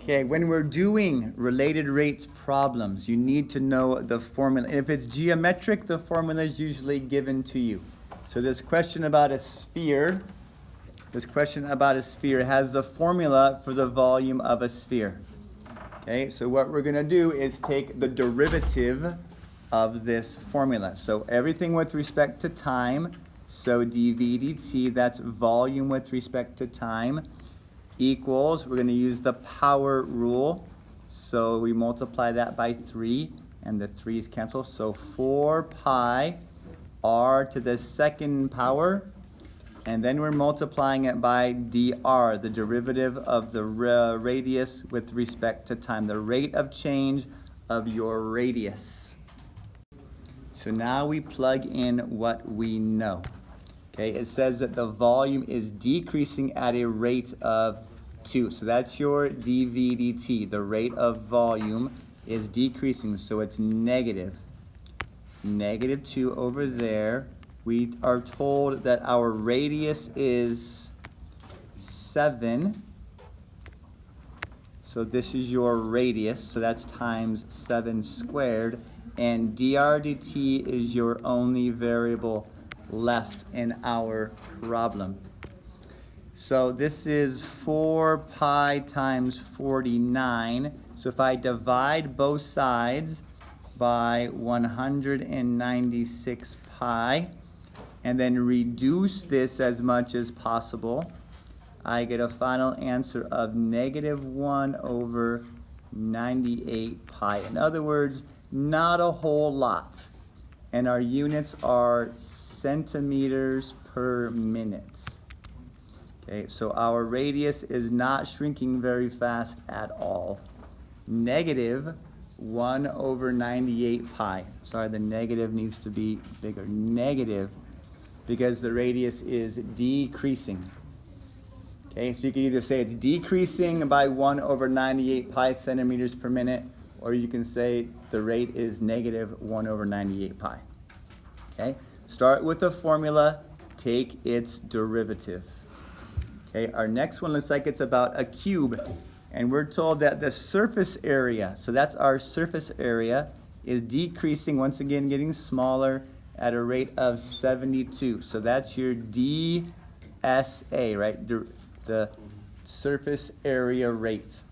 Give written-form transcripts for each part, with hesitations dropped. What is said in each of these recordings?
Okay, when we're doing related rates problems, you need to know the formula. If it's geometric, the formula is usually given to you. So this question about a sphere has the formula for the volume of a sphere. Okay, so what we're going to do is take the derivative of this formula. So everything with respect to time, so dv dt, that's volume with respect to time, equals, we're going to use the power rule. So we multiply that by 3, and the 3's cancel. So 4 pi r to the second power, and then we're multiplying it by dr, the derivative of the radius with respect to time, the rate of change of your radius. So now we plug in what we know. Okay, it says that the volume is decreasing at a rate of 2. So that's your dv dt. The rate of volume is decreasing, so it's negative. Negative 2 over there. We are told that our radius is 7. So this is your radius, so that's times 7 squared. And dr dt is your only variable left in our problem. So this is 4 pi times 49. So if I divide both sides by 196 pi and then reduce this as much as possible, I get a final answer of negative 1 over 98 pi. In other words, not a whole lot. And our units are centimeters per minute. Okay, so our radius is not shrinking very fast at all. Negative 1 over 98 pi. Sorry, the negative needs to be bigger. Negative, because the radius is decreasing. Okay, so you can either say it's decreasing by 1 over 98 pi centimeters per minute, or you can say the rate is negative 1 over 98 pi. Okay, start with the formula, take its derivative. Okay, our next one looks like it's about a cube, and we're told that the surface area, so that's our surface area, is decreasing, once again getting smaller at a rate of 72. So that's your DSA, right? The surface area rate.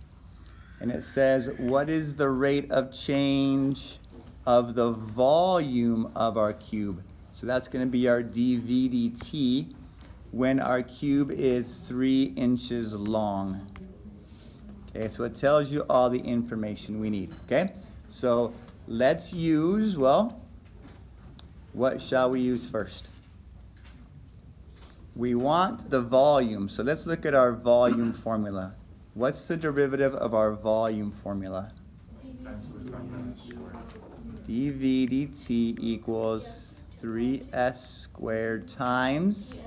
And it says, what is the rate of change of the volume of our cube? So that's going to be our dv dt when our cube is 3 inches long. Okay, so it tells you all the information we need. Okay, so let's use, well, what shall we use first? We want the volume, so let's look at our volume formula. What's the derivative of our volume formula? dv dt equals 3s squared times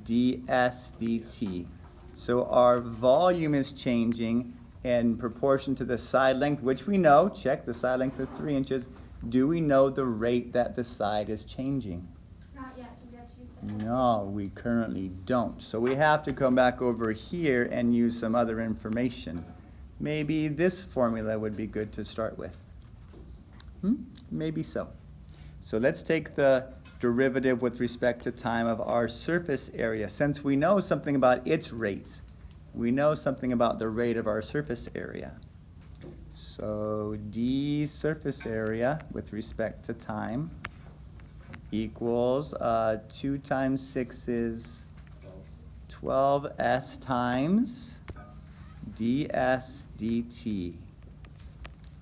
ds dt. So our volume is changing in proportion to the side length, which we know. Check, the side length is 3 inches. Do we know the rate that the side is changing? Not yet, so we have to use that. No, we currently don't. So we have to come back over here and use some other information. Maybe this formula would be good to start with. Maybe so. So let's take the derivative with respect to time of our surface area. Since we know something about its rate, we know something about the rate of our surface area. So d surface area with respect to time equals 2 times 6 is 12s times ds dt.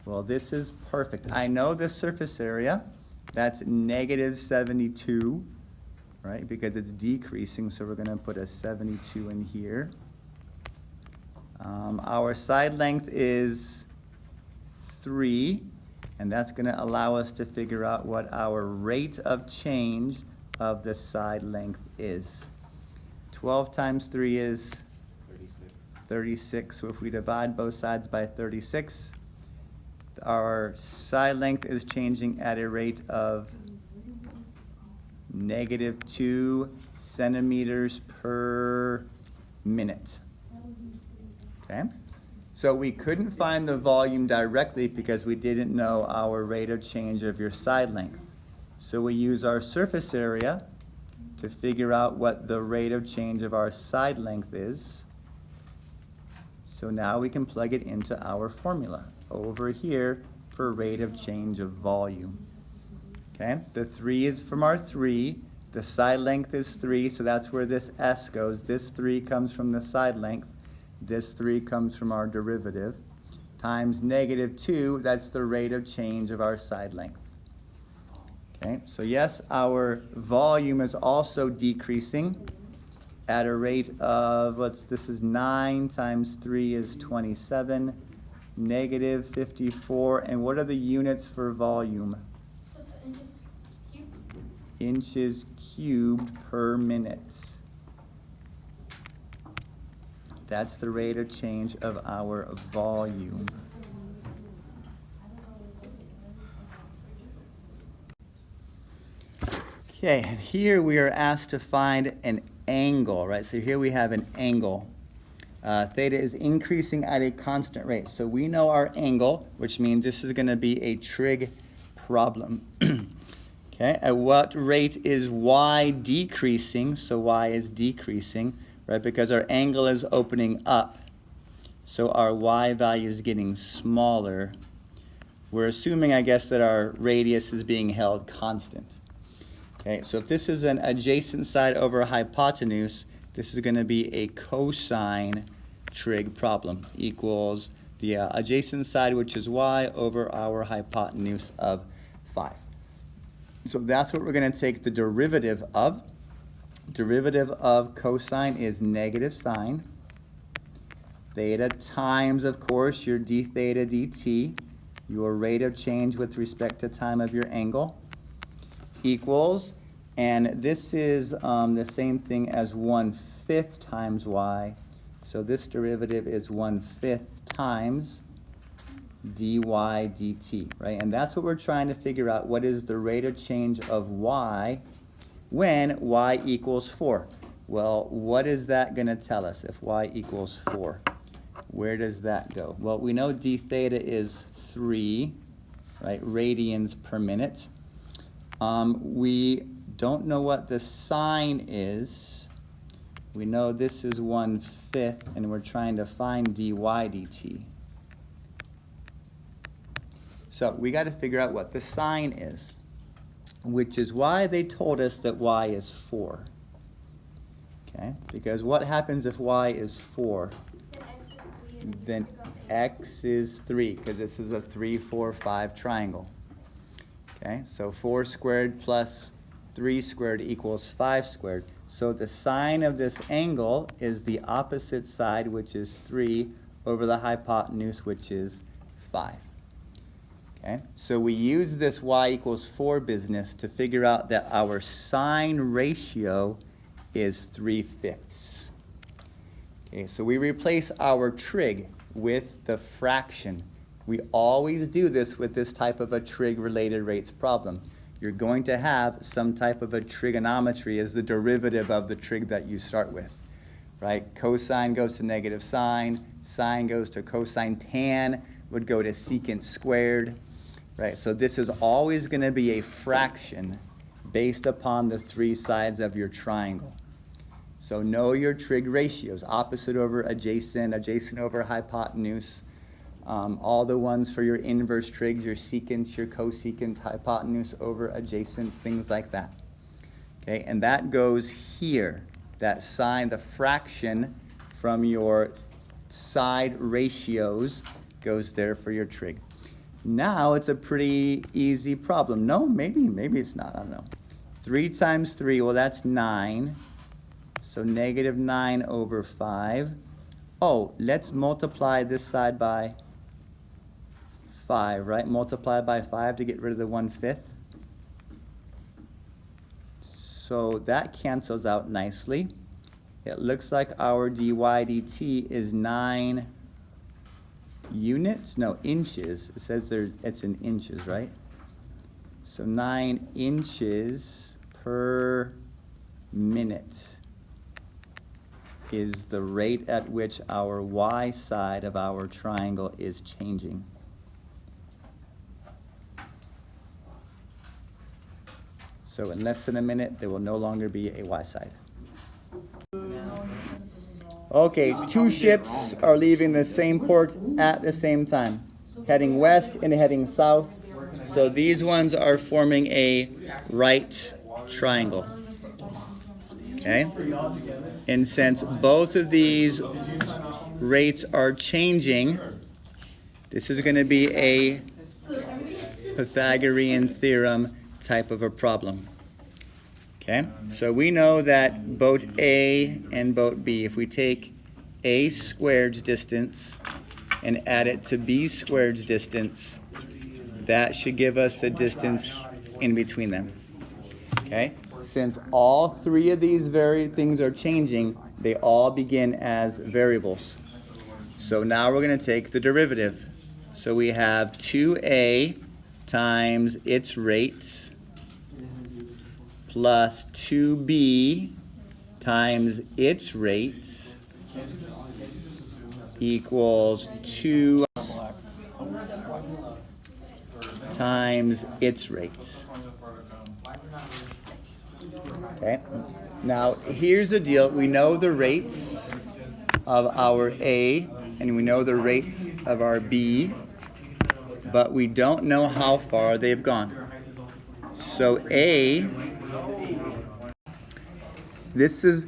Well, this is perfect. I know the surface area. That's negative 72, right? Because it's decreasing, so we're going to put a 72 in here. Our side length is 3, and that's going to allow us to figure out what our rate of change of the side length is. 12 times 3 is 36. So if we divide both sides by 36, our side length is changing at a rate of negative 2 centimeters per minute. Okay? So we couldn't find the volume directly because we didn't know our rate of change of your side length. So we use our surface area to figure out what the rate of change of our side length is. So now we can plug it into our formula over here for rate of change of volume. Okay, the 3 is from our 3. The side length is 3, so that's where this s goes. This 3 comes from the side length. This 3 comes from our derivative. Times -2, that's the rate of change of our side length. Okay, so yes, our volume is also decreasing at a rate of, this is 9 times 3 is 27, -54. And what are the units for volume? So it's the inches cubed. Inches cubed per minute. That's the rate of change of our volume. Okay, and here we are asked to find an angle, right? So here we have an angle. Theta is increasing at a constant rate. So we know our angle, which means this is going to be a trig problem. Okay, at what rate is y decreasing? So y is decreasing, right? Because our angle is opening up. So our y value is getting smaller. We're assuming, I guess, that our radius is being held constant. Okay, so if this is an adjacent side over a hypotenuse, this is going to be a cosine trig problem, equals the adjacent side, which is y, over our hypotenuse of 5. So that's what we're going to take the derivative of. Derivative of cosine is negative sine. Theta times, of course, your d theta dt, your rate of change with respect to time of your angle, equals, and this is the same thing as 1/5 times y. So this derivative is 1/5 times dy dt, right? And that's what we're trying to figure out. What is the rate of change of y when y equals 4? Well, what is that going to tell us if y equals 4? Where does that go? Well, we know d theta is 3, right, radians per minute. We don't know what the sine is. We know this is 1/5, and we're trying to find dy dt. So we got to figure out what the sine is, which is why they told us that y is 4. Okay, because what happens if y is 4? Then x is 3. Then x is 3, because this is a 3, 4, 5 triangle. Okay, so 4 squared plus 3 squared equals 5 squared. So the sine of this angle is the opposite side, which is 3, over the hypotenuse, which is 5. Okay, so we use this y equals 4 business to figure out that our sine ratio is 3/5. Okay, so we replace our trig with the fraction. We always do this with this type of a trig-related rates problem. You're going to have some type of a trigonometry as the derivative of the trig that you start with, right? Cosine goes to negative sine, sine goes to cosine, tan would go to secant squared, right? So this is always going to be a fraction based upon the 3 sides of your triangle. So know your trig ratios, opposite over adjacent, adjacent over hypotenuse, all the ones for your inverse trigs, your secants, your cosecants, hypotenuse over adjacent, things like that. Okay, and that goes here. That sine, the fraction from your side ratios goes there for your trig. Now it's a pretty easy problem. No, maybe it's not, I don't know. 3 times 3, well, that's 9. So negative 9 over 5. Oh, let's multiply this side by 5, right? Multiply by 5 to get rid of the 1/5. So that cancels out nicely. It looks like our dy dt is 9 units? No, inches. It says there it's in inches, right? So 9 inches per minute. is the rate at which our y side of our triangle is changing. So in less than a minute, there will no longer be a y side. Okay, two ships are leaving the same port at the same time, heading west and heading south. So these ones are forming a right triangle. Okay? And since both of these rates are changing, this is going to be a Pythagorean theorem type of a problem. Okay? So we know that boat A and boat B, if we take A squared's distance and add it to B squared's distance, that should give us the distance in between them. Okay? Since all three of these varied things are changing, they all begin as variables. So now we're going to take the derivative. So we have 2a times its rates plus 2b times its rates equals 2 times its rates. Okay. Now, here's the deal. We know the rates of our A, and we know the rates of our B, but we don't know how far they've gone. So A, this is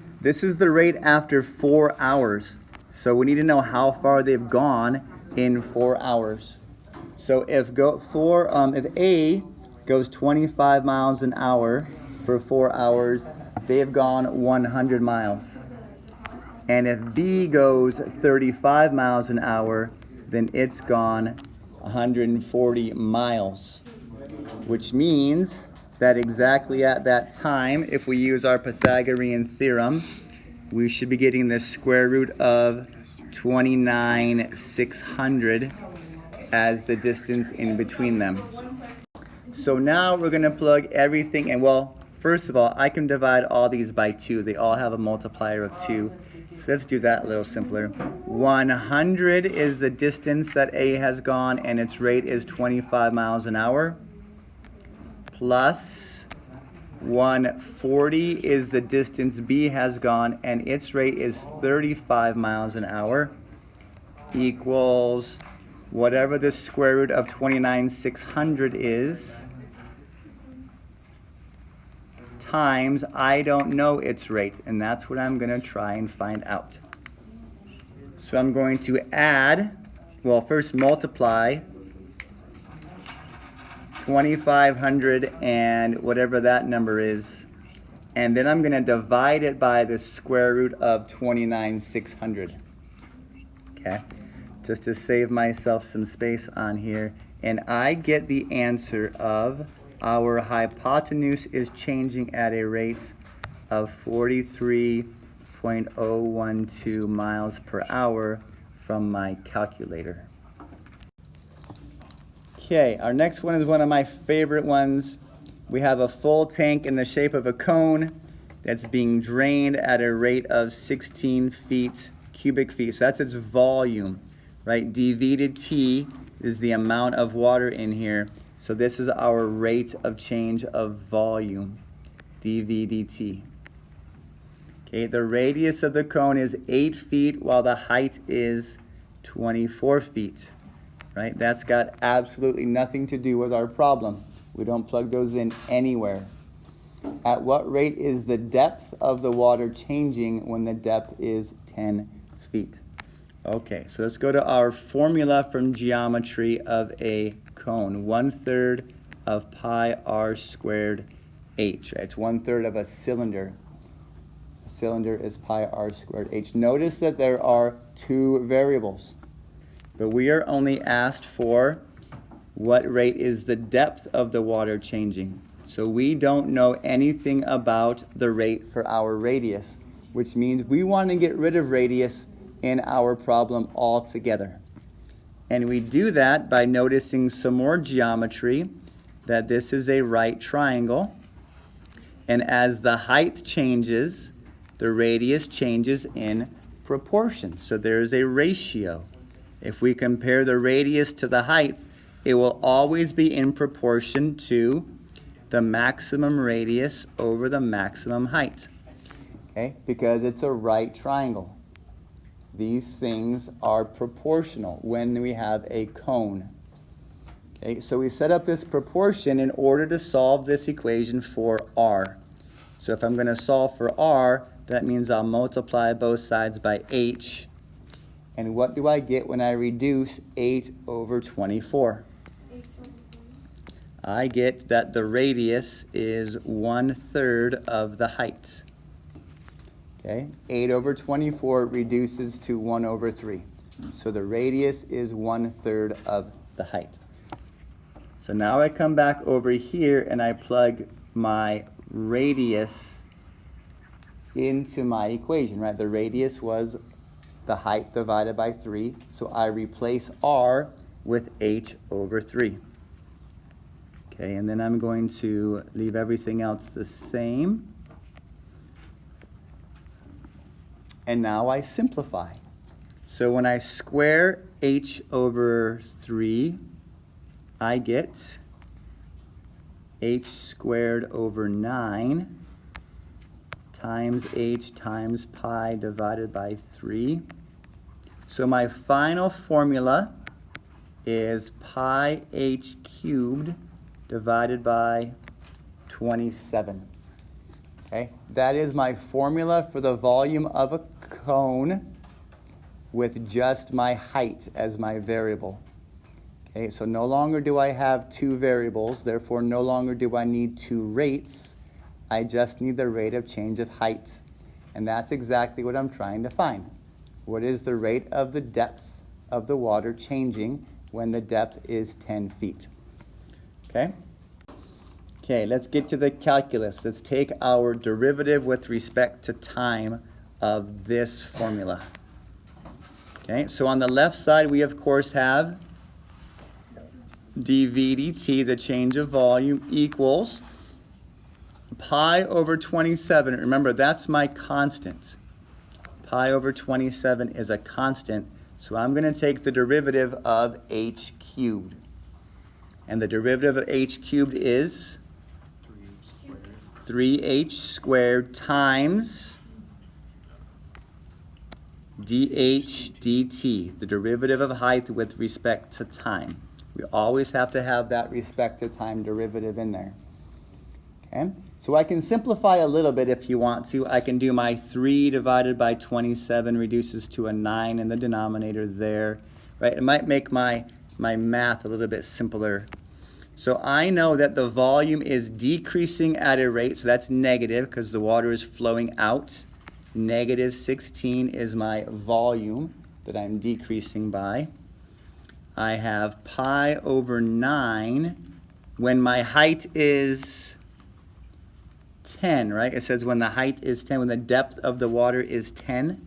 the rate after 4 hours. So we need to know how far they've gone in 4 hours. So if A goes 25 miles an hour for 4 hours, they have gone 100 miles. And if B goes 35 miles an hour, then it's gone 140 miles. Which means that exactly at that time, if we use our Pythagorean theorem, we should be getting the square root of 29,600 as the distance in between them. So now we're going to plug everything in. Well, first of all, I can divide all these by 2. They all have a multiplier of 2. So let's do that a little simpler. 100 is the distance that A has gone, and its rate is 25 miles an hour. Plus 140 is the distance B has gone, and its rate is 35 miles an hour, equals whatever the square root of 29,600 is, times, I don't know its rate, and that's what I'm going to try and find out. So I'm going to add, well, first multiply 2,500 and whatever that number is, and then I'm going to divide it by the square root of 29,600. Okay, just to save myself some space on here, and I get the answer of our hypotenuse is changing at a rate of 43.012 miles per hour from my calculator. Okay, our next one is one of my favorite ones. We have a full tank in the shape of a cone that's being drained at a rate of 16 cubic feet. So that's its volume, right? dV to T is the amount of water in here. So this is our rate of change of volume, dV dt. Okay, the radius of the cone is 8 feet while the height is 24 feet. Right? That's got absolutely nothing to do with our problem. We don't plug those in anywhere. At what rate is the depth of the water changing when the depth is 10 feet? Okay, so let's go to our formula from geometry of a cone. 1/3 of pi r squared h. Right? It's 1/3 of a cylinder. A cylinder is pi r squared h. Notice that there are 2 variables. But we are only asked for what rate is the depth of the water changing. So we don't know anything about the rate for our radius, which means we want to get rid of radius in our problem altogether. And we do that by noticing some more geometry, that this is a right triangle. And as the height changes, the radius changes in proportion. So there's a ratio. If we compare the radius to the height, it will always be in proportion to the maximum radius over the maximum height. Okay? Because it's a right triangle. These things are proportional when we have a cone. Okay, so we set up this proportion in order to solve this equation for r. So if I'm going to solve for r, that means I'll multiply both sides by h. And what do I get when I reduce 8 over 24? I get that the radius is 1/3 of the height. Okay, 8 over 24 reduces to 1 over 3. So the radius is 1/3 of the height. So now I come back over here and I plug my radius into my equation, right? The radius was the height divided by 3. So I replace r with h over 3. Okay, and then I'm going to leave everything else the same. And now I simplify. So when I square h over 3, I get h squared over 9 times h times pi divided by 3. So my final formula is pi h cubed divided by 27. Okay, that is my formula for the volume of a cone with just my height as my variable. Okay, so no longer do I have two variables, therefore no longer do I need two rates. I just need the rate of change of height. And that's exactly what I'm trying to find. What is the rate of the depth of the water changing when the depth is 10 feet? Okay? Okay, let's get to the calculus. Let's take our derivative with respect to time of this formula. Okay, so on the left side we of course have dv dt, the change of volume, equals pi over 27. Remember, that's my constant. Pi over 27 is a constant, so I'm going to take the derivative of h cubed. And the derivative of h cubed is 3h squared times dh dt, the derivative of height with respect to time. We always have to have that respect to time derivative in there. Okay? So I can simplify a little bit if you want to. I can do my 3 divided by 27 reduces to a 9 in the denominator there. Right? It might make my math a little bit simpler. So I know that the volume is decreasing at a rate, so that's negative because the water is flowing out. Negative 16 is my volume that I'm decreasing by. I have pi over 9 when my height is 10, right? It says when the height is 10, when the depth of the water is 10.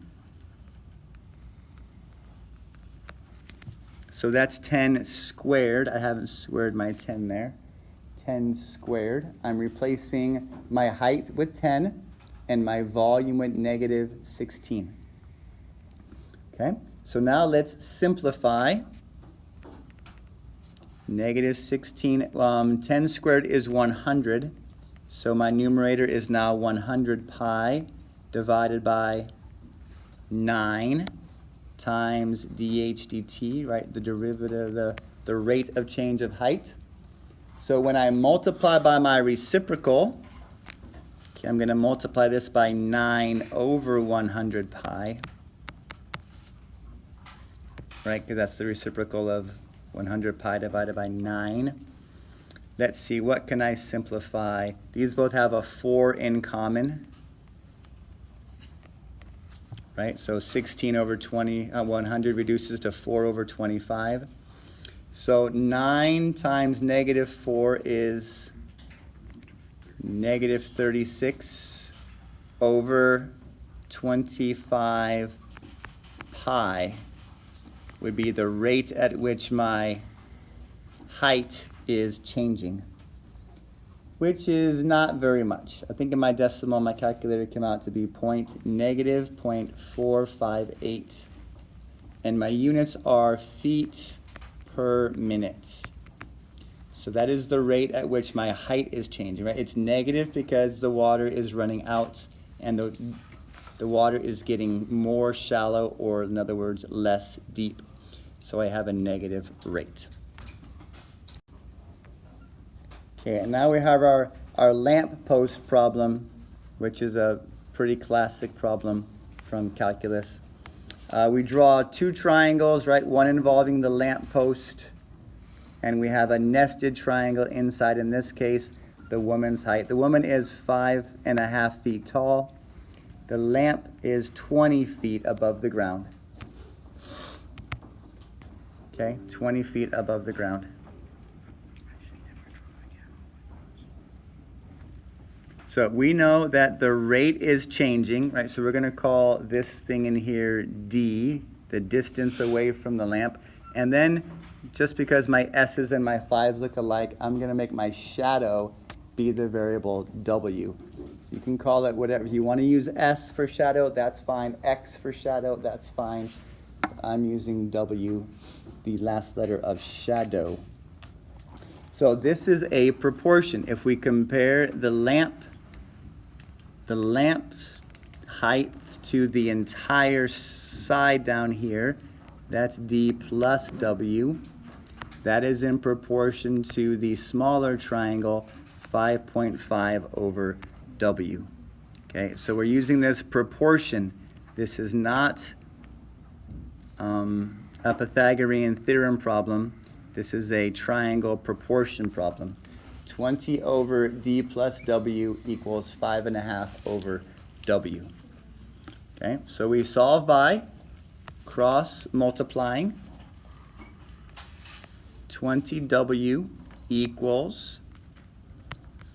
So that's 10 squared. I haven't squared my 10 there. 10 squared. I'm replacing my height with 10 and my volume with negative 16. Okay, so now let's simplify. Negative 16, 10 squared is 100. So my numerator is now 100 pi divided by 9 times dh dt, right? The derivative, the rate of change of height. So when I multiply by my reciprocal, okay, I'm going to multiply this by 9 over 100 pi, right? Because that's the reciprocal of 100 pi divided by 9. Let's see, what can I simplify? These both have a 4 in common, right? So 16 over 100 reduces to 4 over 25. So 9 times negative 4 is negative 36 over 25 pi would be the rate at which my height is changing. which is not very much. I think in my decimal, my calculator came out to be negative 0.458. And my units are feet per minute. So that is the rate at which my height is changing, right? It's negative because the water is running out and the water is getting more shallow, or in other words, less deep. So I have a negative rate. Okay, and now we have our lamp post problem, which is a pretty classic problem from calculus. We draw two triangles, right? One involving the lamp post, and we have a nested triangle inside, in this case, the woman's height. The woman is 5.5 feet tall. The lamp is 20 feet above the ground. Okay, 20 feet above the ground. So we know that the rate is changing, right? So we're going to call this thing in here D, the distance away from the lamp. And then, just because my S's and my 5's look alike, I'm going to make my shadow be the variable W. So you can call it whatever. If you want to use S for shadow, that's fine. X for shadow, that's fine. I'm using W, the last letter of shadow. So this is a proportion. If we compare the lamp height to the entire side down here, that's D plus W. That is in proportion to the smaller triangle, 5.5 over W. Okay, so we're using this proportion. This is not a Pythagorean theorem problem. This is a triangle proportion problem. 20 over D plus W equals 5.5 over W. Okay, so we solve by cross multiplying. 20W equals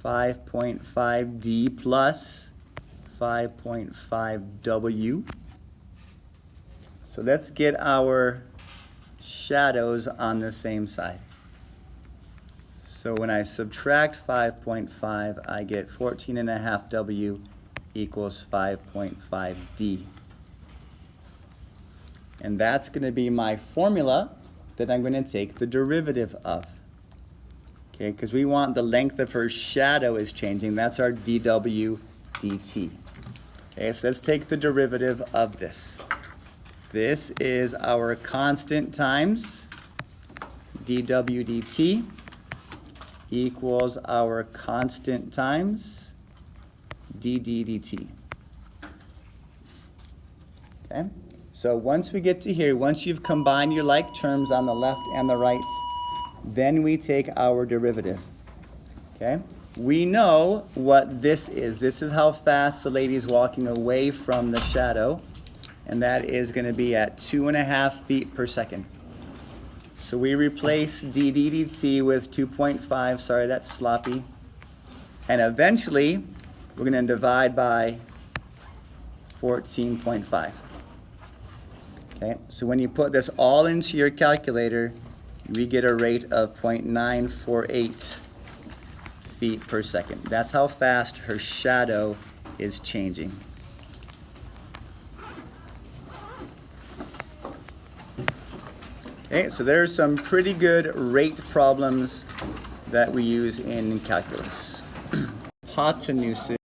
5.5D plus 5.5W. So let's get our shadows on the same side. So when I subtract 5.5, I get 14.5W equals 5.5D. And that's going to be my formula that I'm going to take the derivative of. Okay, because we want the length of her shadow is changing. That's our dW dt. Okay, so let's take the derivative of this. This is our constant times dW dt equals our constant times dd dt. Okay, so once we get to here, once you've combined your like terms on the left and the right, then we take our derivative. Okay, we know what this is. This is how fast the lady's walking away from the shadow, and that is going to be at 2.5 feet per second. So we replace dd dt with 2.5. Sorry, that's sloppy. And eventually, we're going to divide by 14.5. Okay, so when you put this all into your calculator, we get a rate of 0.948 feet per second. That's how fast her shadow is changing. Okay, so there are some pretty good rate problems that we use in calculus. Hypotenuse